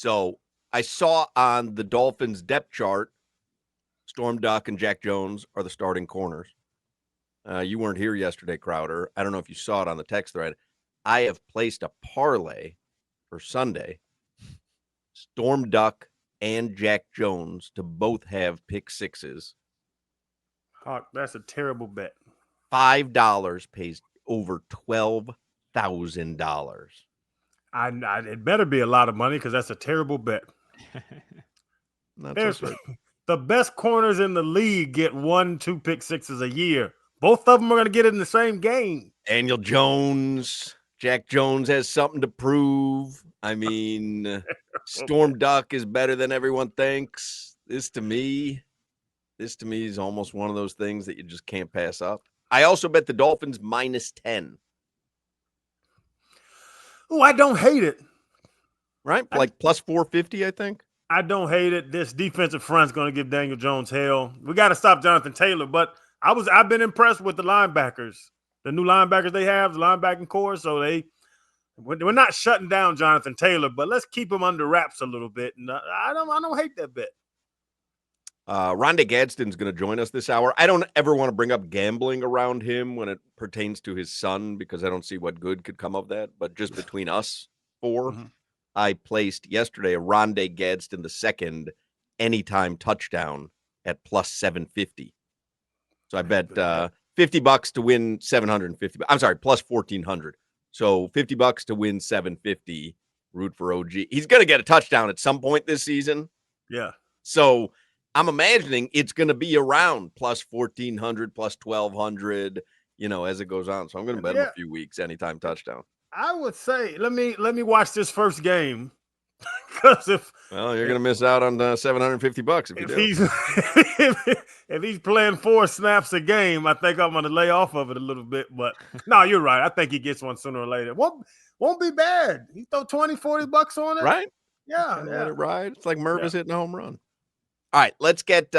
So I saw on the Dolphins depth chart, Storm Duck and Jack Jones are the starting corners. You weren't here yesterday, Crowder. I don't know if you saw it on the text thread. I have placed a parlay for Sunday. Storm Duck and Jack Jones to both have pick sixes. Hawk, that's a terrible bet. $5 pays over $12,000. It better be a lot of money because that's a terrible bet. That's so the best corners in the league get 1-2 pick sixes a year. Both of them are going to get it in the same game. Daniel Jones, Jack Jones has something to prove. I mean, Storm Duck is better than everyone thinks. This to me is almost one of those things that you just can't pass up. I also bet the Dolphins -10. Oh, I don't hate it. Right? Like plus 450, I think. I don't hate it. This defensive front's going to give Daniel Jones hell. We got to stop Jonathan Taylor, but I've been impressed with the linebackers. The new linebackers they have, the linebacking core, so we're not shutting down Jonathan Taylor, but let's keep him under wraps a little bit. And I don't hate that bet. Rondé Gadsden's going to join us this hour. I don't ever want to bring up gambling around him when it pertains to his son because I don't see what good could come of that. But just between us four, I placed yesterday a Rondé Gadsden II anytime touchdown at plus 750. So I bet $50 to win 750. I'm sorry, plus 1,400. So $50 to win 750. Root for OG. He's going to get a touchdown at some point this season. Yeah. So I'm imagining it's going to be around plus 1,400, plus 1,200, as it goes on. So I'm going to bet him a few weeks, anytime touchdown. I would say, let me watch this first game. Because you're going to miss out on $750 if you do. If he's playing 4 snaps a game, I think I'm going to lay off of it a little bit. But no, you're right. I think he gets one sooner or later. Won't be bad. He throw $20-$40 on it, right? Yeah, let it ride. It's like Mervis hitting a home run. All right, let's get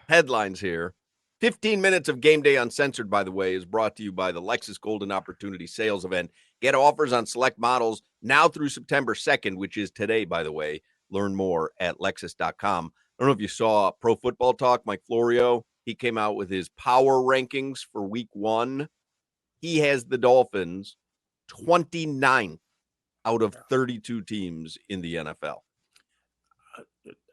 headlines here. 15 minutes of Game Day Uncensored, by the way, is brought to you by the Lexus Golden Opportunity Sales Event. Get offers on select models now through September 2nd, which is today, by the way. Learn more at Lexus.com. I don't know if you saw Pro Football Talk, Mike Florio. He came out with his power rankings for week 1. He has the Dolphins 29th out of 32 teams in the NFL.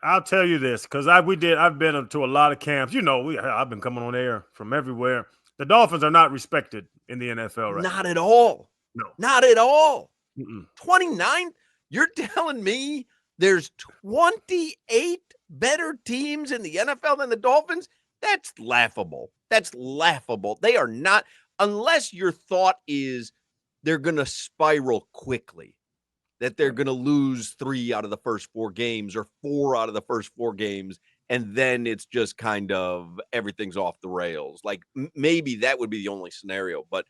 I'll tell you this, because I've been to a lot of camps. I've been coming on air from everywhere. The Dolphins are not respected in the NFL right now. Not at all. No. Not at all. 29th? You're telling me there's 28 better teams in the NFL than the Dolphins? That's laughable. That's laughable. They are not, unless your thought is they're going to spiral quickly, that they're going to lose 3 out of the first 4 games or 4 out of the first 4 games, and then it's just kind of everything's off the rails. Like maybe that would be the only scenario, but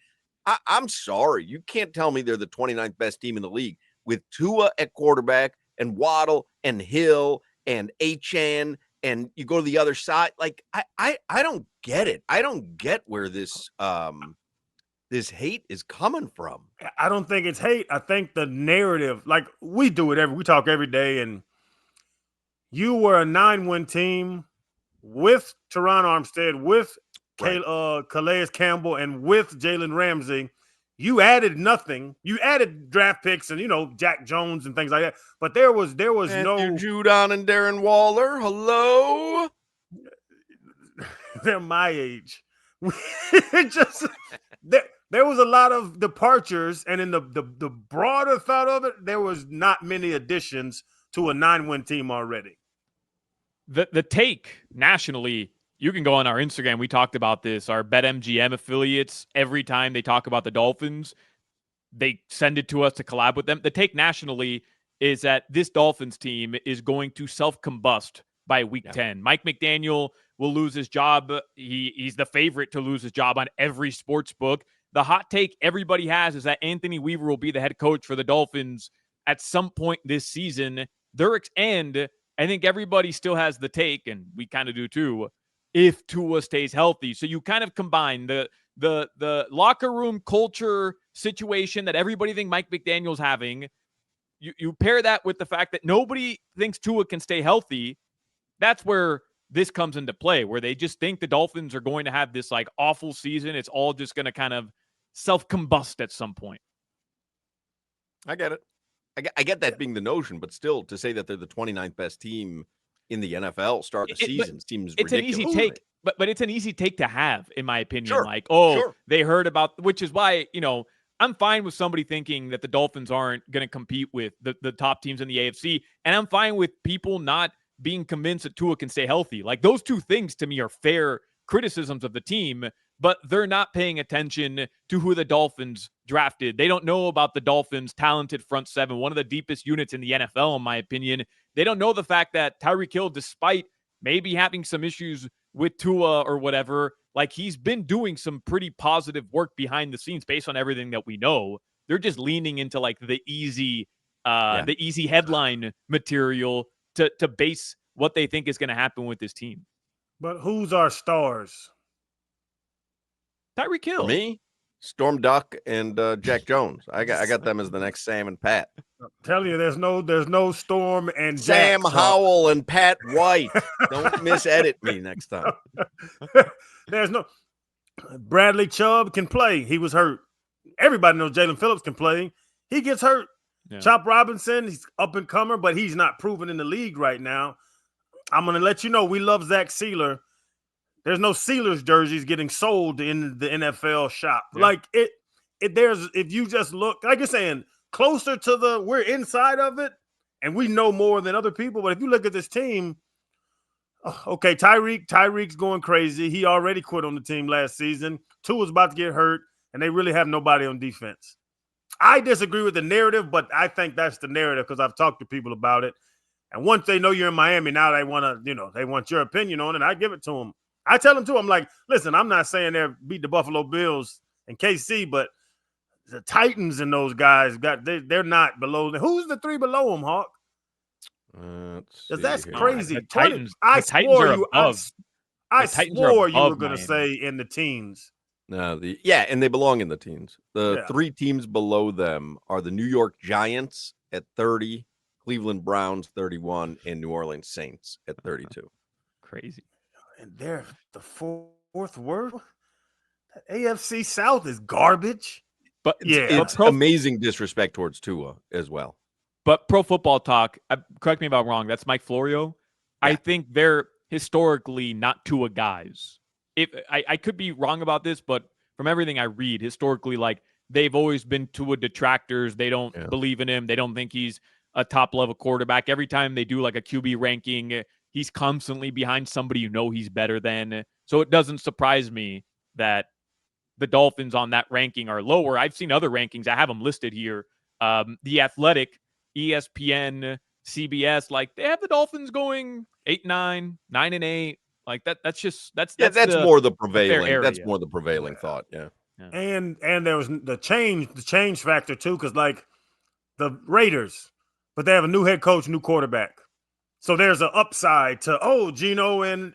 I'm sorry. You can't tell me they're the 29th best team in the league with Tua at quarterback and Waddle and Hill and Achane, and you go to the other side. Like I don't get it. I don't get where this hate is coming from. I don't think it's hate. I think the narrative, like we talk every day, and you were a 9-win team with Teron Armstead, with Calais Campbell, and with Jalen Ramsey. You added nothing. You added draft picks and Jack Jones and things like that. But there was no Judon and Darren Waller. Hello. They're my age. There was a lot of departures, and in the broader thought of it, there was not many additions to a 9-win team already. The take nationally, you can go on our Instagram. We talked about this. Our BetMGM affiliates, every time they talk about the Dolphins, they send it to us to collab with them. The take nationally is that this Dolphins team is going to self-combust by week 10. Mike McDaniel will lose his job. He's the favorite to lose his job on every sports book. The hot take everybody has is that Anthony Weaver will be the head coach for the Dolphins at some point this season. And I think everybody still has the take, and we kind of do too, if Tua stays healthy. So you kind of combine the locker room culture situation that everybody think Mike McDaniel's having you pair that with the fact that nobody thinks Tua can stay healthy. That's where this comes into play, where they just think the Dolphins are going to have this like awful season. It's all just going to kind of self-combust at some point. I get it. I get that being the notion, but still to say that they're the 29th best team in the NFL start the season seems it's ridiculous. An easy take, but it's an easy take to have, in my opinion. Sure, like, sure. they heard about, which is why, I'm fine with somebody thinking that the Dolphins aren't going to compete with the top teams in the AFC. And I'm fine with people not being convinced that Tua can stay healthy. Like, those two things to me are fair criticisms of the team, but they're not paying attention to who the Dolphins drafted. They don't know about the Dolphins' talented front seven, one of the deepest units in the NFL, in my opinion. They don't know the fact that Tyreek Hill, despite maybe having some issues with Tua or whatever, like, he's been doing some pretty positive work behind the scenes based on everything that we know. They're just leaning into like the easy headline material to base what they think is going to happen with this team. But who's our stars? Tyreek Hill. For me, Storm Duck and Jack Jones. I got them as the next Sam and Pat. I'm telling you, there's no Storm and Sam Jack, Howell and Pat White. Don't misedit me next time. There's no Bradley Chubb can play. He was hurt. Everybody knows Jalen Phillips can play. He gets hurt. Yeah. Chop Robinson, he's up and comer, but he's not proven in the league right now. I'm going to let you know we love Zach Sealer. There's no Steelers jerseys getting sold in the NFL shop. Yeah. Like if you just look, like you're saying, closer to we're inside of it and we know more than other people. But if you look at this team, okay, Tyreek's going crazy. He already quit on the team last season. Tua was about to get hurt, and they really have nobody on defense. I disagree with the narrative, but I think that's the narrative because I've talked to people about it. And once they know you're in Miami, now they want to, they want your opinion on it. I give it to them. I tell them too. I'm like, listen, I'm not saying they're beat the Buffalo Bills and KC, but the Titans and those guys they're not below. Who's the three below them, Hawk? That's crazy. The Titans, I swore you were going to say in the teens. No, and they belong in the teens. The three teams below them are the New York Giants at 30, Cleveland Browns 31, and New Orleans Saints at 32. Crazy. And they're the fourth worst. The AFC South is garbage. But it's amazing disrespect towards Tua as well. But Pro Football Talk, correct me if I'm wrong, that's Mike Florio. Yeah. I think they're historically not Tua guys. I could be wrong about this, but from everything I read, historically, like, they've always been Tua detractors. They don't believe in him. They don't think he's a top-level quarterback. Every time they do like a QB ranking, he's constantly behind somebody he's better than. So it doesn't surprise me that the Dolphins on that ranking are lower. I've seen other rankings. I have them listed here. The Athletic, ESPN, CBS, like, they have the Dolphins going 8-9, 9-8. Like that's more the prevailing. That's more the prevailing thought. Yeah. And there was the change factor too, because like the Raiders, but they have a new head coach, new quarterback. So there's an upside to Geno and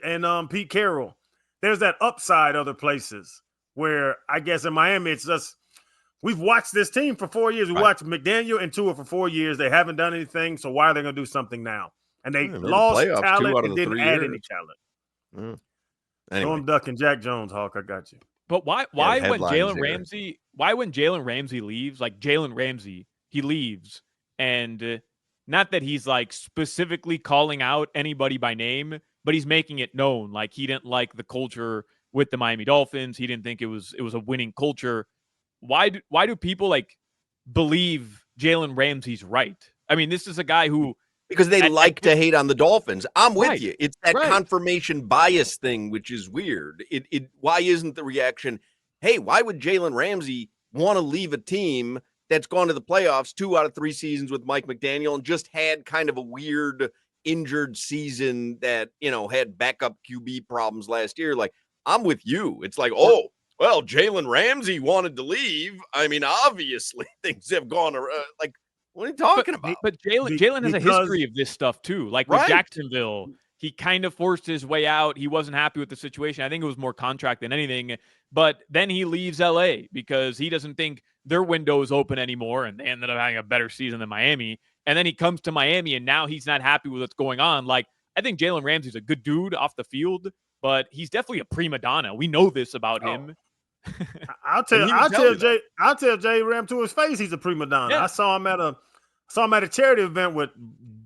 Pete Carroll. There's that upside other places where I guess in Miami it's just we've watched this team for 4 years. We watched McDaniel and Tua for 4 years. They haven't done anything, so why are they going to do something now? And they lost talent and didn't add any talent. Anyway. Storm Duck and Jack Jones, Hawk, I got you. But why when Jalen Ramsey leaves, like Jalen Ramsey, he leaves, and not that he's like specifically calling out anybody by name, but he's making it known like he didn't like the culture with the Miami Dolphins. He didn't think it was a winning culture. Why do people like believe Jalen Ramsey's right? I mean, this is a guy who. Because they like to hate on the Dolphins. I'm with you. It's that confirmation bias thing, which is weird. Why isn't the reaction, hey, why would Jalen Ramsey want to leave a team that's gone to the playoffs 2 out of 3 seasons with Mike McDaniel and just had kind of a weird injured season that, had backup QB problems last year? Like, I'm with you. It's like, well, Jalen Ramsey wanted to leave. I mean, obviously things have gone like, what are you talking about? But Jalen has a history of this stuff too. Like with Jacksonville, he kind of forced his way out. He wasn't happy with the situation. I think it was more contract than anything. But then he leaves LA because he doesn't think their window is open anymore. And they ended up having a better season than Miami. And then he comes to Miami, and now he's not happy with what's going on. Like, I think Jalen Ramsey's a good dude off the field, but he's definitely a prima donna. We know this about him. I'll tell Jay Ram to his face he's a prima donna. Yeah. I saw him at a charity event with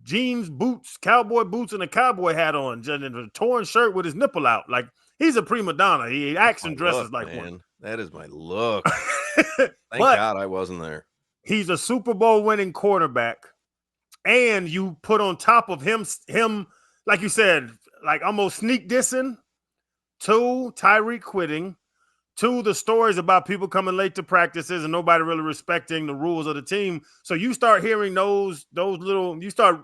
jeans, boots, cowboy boots, and a cowboy hat on, and a torn shirt with his nipple out. Like, he's a prima donna. He acts and dresses like one. That is my look. Thank God I wasn't there. He's a Super Bowl winning quarterback, and you put on top of him, like you said, like almost sneak dissing. 2, Tyreek quitting. 2, the stories about people coming late to practices and nobody really respecting the rules of the team. So you start hearing those little, you start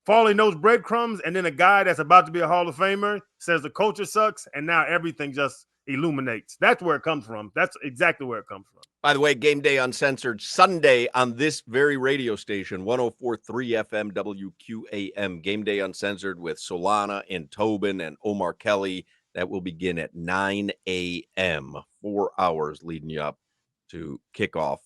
following those breadcrumbs, and then a guy that's about to be a Hall of Famer says the culture sucks, and now everything just illuminates. That's where it comes from. That's exactly where it comes from. By the way, Game Day Uncensored Sunday on this very radio station, 104.3 FM WQAM. Game Day Uncensored with Solana and Tobin and Omar Kelly. That will begin at 9 a.m., 4 hours leading you up to kickoff